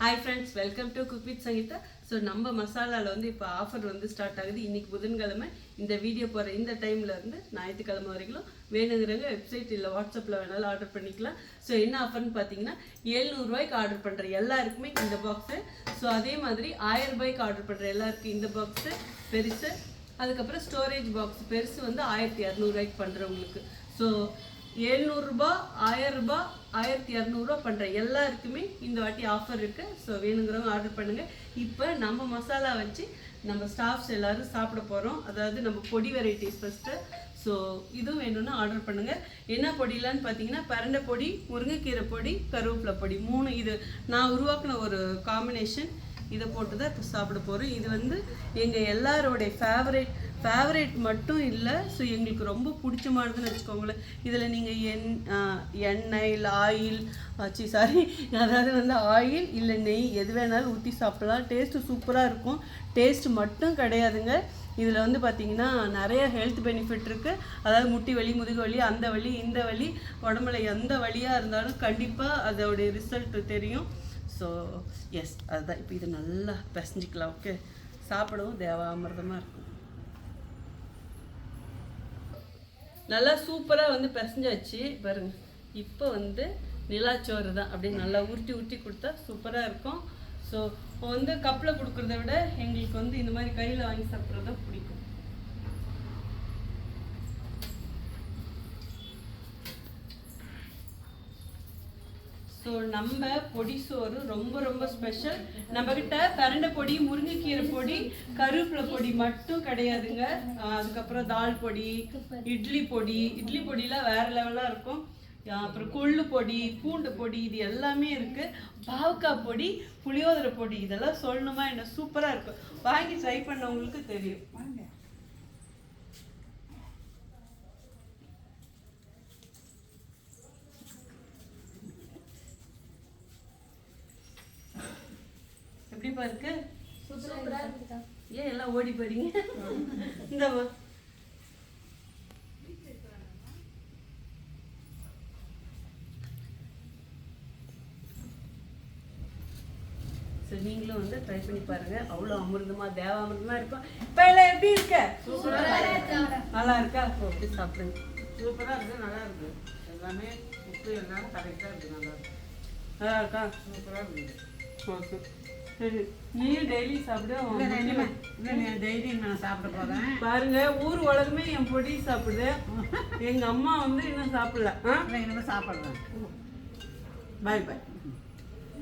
Hi friends, welcome to cook with Sangeetha. So நம்ம மசாலாவில் வந்து இப்போ ஆஃபர் வந்து ஸ்டார்ட் ஆகுது. இன்றைக்கி புதன்கிழமை. இந்த வீடியோ போகிற இந்த டைம்லேருந்து ஞாயிற்றுக்கிழமை வரைக்கும் வேணுங்கிறவங்க வெப்சைட் இல்லை வாட்ஸ்அப்பில் வேணாலும் ஆர்டர் பண்ணிக்கலாம். ஸோ என்ன ஆஃபர்னு பார்த்தீங்கன்னா 700 ரூபாய்க்கு ஆர்டர் பண்ணுற எல்லாருக்குமே இந்த பாக்ஸு. ஸோ அதே மாதிரி 1000 ரூபாய்க்கு ஆர்டர் பண்ணுற எல்லாருக்கும் இந்த பாக்ஸு பெருசு. அதுக்கப்புறம் ஸ்டோரேஜ் பாக்ஸ் பெருசு வந்து 1200 ரூபாய்க்கு பண்ணுறவங்களுக்கு. ஸோ 700 ரூபாய், 1000 ரூபாய், 1200 பண்ணுற எல்லாருக்குமே இந்த வாட்டி ஆஃபர் இருக்குது. ஸோ வேணுங்கிறவங்க ஆர்டர் பண்ணுங்கள். இப்போ நம்ம மசாலா வச்சு நம்ம ஸ்டாஃப்ஸ் எல்லோரும் சாப்பிட போகிறோம். அதாவது நம்ம பொடி வெரைட்டிஸ் ஃபஸ்ட்டு. ஸோ இதுவும் வேணும்னா ஆர்டர் பண்ணுங்கள். என்ன பொடிலான்னு பார்த்தீங்கன்னா பரண்டை பொடி, முருங்கைக்கீரை பொடி, கருவேப்பிலை பொடி, 3 இது நான் உருவாக்கின ஒரு காம்பினேஷன். இதை போட்டு தான் இப்போ சாப்பிட போகிறோம். இது வந்து எங்கள் எல்லாரோடைய ஃபேவரேட் மட்டும் இல்லை, ஸோ எங்களுக்கு ரொம்ப பிடிச்சமானதுன்னு வச்சுக்கோங்களேன். இதில் நீங்கள் எண்ணெய் இல்லை ஆயில் அதாவது வந்து ஆயில் இல்லை நெய் எது வேணாலும் ஊற்றி சாப்பிடலாம். டேஸ்ட்டு சூப்பராக இருக்கும். டேஸ்ட்டு மட்டும் கிடையாதுங்க, இதில் வந்து பார்த்திங்கன்னா நிறைய ஹெல்த் பெனிஃபிட் இருக்குது. அதாவது முட்டி வலி, முதுகு வலி, அந்த வலி இந்த வலி, உடம்புல எந்த வலியாக இருந்தாலும் கண்டிப்பாக அதோடைய ரிசல்ட் தெரியும். ஸோ எஸ், அதுதான். இப்போ இது நல்லா பிசைஞ்சிக்கலாம். ஓகே, சாப்பிடவும் தேவாமிர்தமாக இருக்கும். நல்லா சூப்பராக வந்து பிசைஞ்சாச்சு பாருங்க. இப்போ வந்து நிலாச்சோறு தான், அப்படியே நல்லா உருட்டி கொடுத்தா சூப்பராக இருக்கும். ஸோ வந்து கப்பில் கொடுக்குறத விட எங்களுக்கு வந்து இந்த மாதிரி கையில் வாங்கி சாப்பிட்றது தான் பிடிக்கும். ஸோ நம்ம பொடி சோறு ரொம்ப ஸ்பெஷல். நம்மக்கிட்ட பரண்டை பொடி, முருங்கைக்கீரை பொடி, கருவேப்பிலை பொடி மட்டும் கிடையாதுங்க. அதுக்கப்புறம் தால் பொடி, இட்லி பொடியெலாம் வேறு லெவலாக இருக்கும். அப்புறம் கொள்ளு பொடி, பூண்டு பொடி, இது எல்லாமே இருக்குது. பாவக்காய் பொடி, புளியோதரை பொடி, இதெல்லாம் சொல்லணுமா என்ன, சூப்பராக இருக்கும். வாங்கி ட்ரை பண்ணவங்களுக்கு தெரியும். எப்படிப்பா இருக்கு? ஏன் எல்லாம் ஓடி போறீங்க? இந்தம்மா நீங்களும் வந்து ட்ரை பண்ணி பாருங்க. அவ்வளோ அமிர்தமா தேவாமிர்தமா இருக்கும். இப்போ எல்லாம் எப்படி இருக்க? நல்லா இருக்கா? அப்படி சாப்பிடுங்க. சூப்பராக இருக்குது, நல்லா இருக்குது. எல்லாமே உப்பு எல்லாம் கரெக்டாக இருக்குது. நல்லா இருக்கா? சூப்பராக இருக்குது. ஓகே, சரி. நீயும் டெய்லி சாப்பிடு. டெய்லி நான் சாப்பிட போகிறேன். பாருங்க, ஊர் உலகமே என் பொடி சாப்பிடுது. எங்கள் அம்மா வந்து இன்னும் சாப்பிடல. இனிமேல் சாப்பிட்றேன். பாய் பாய்.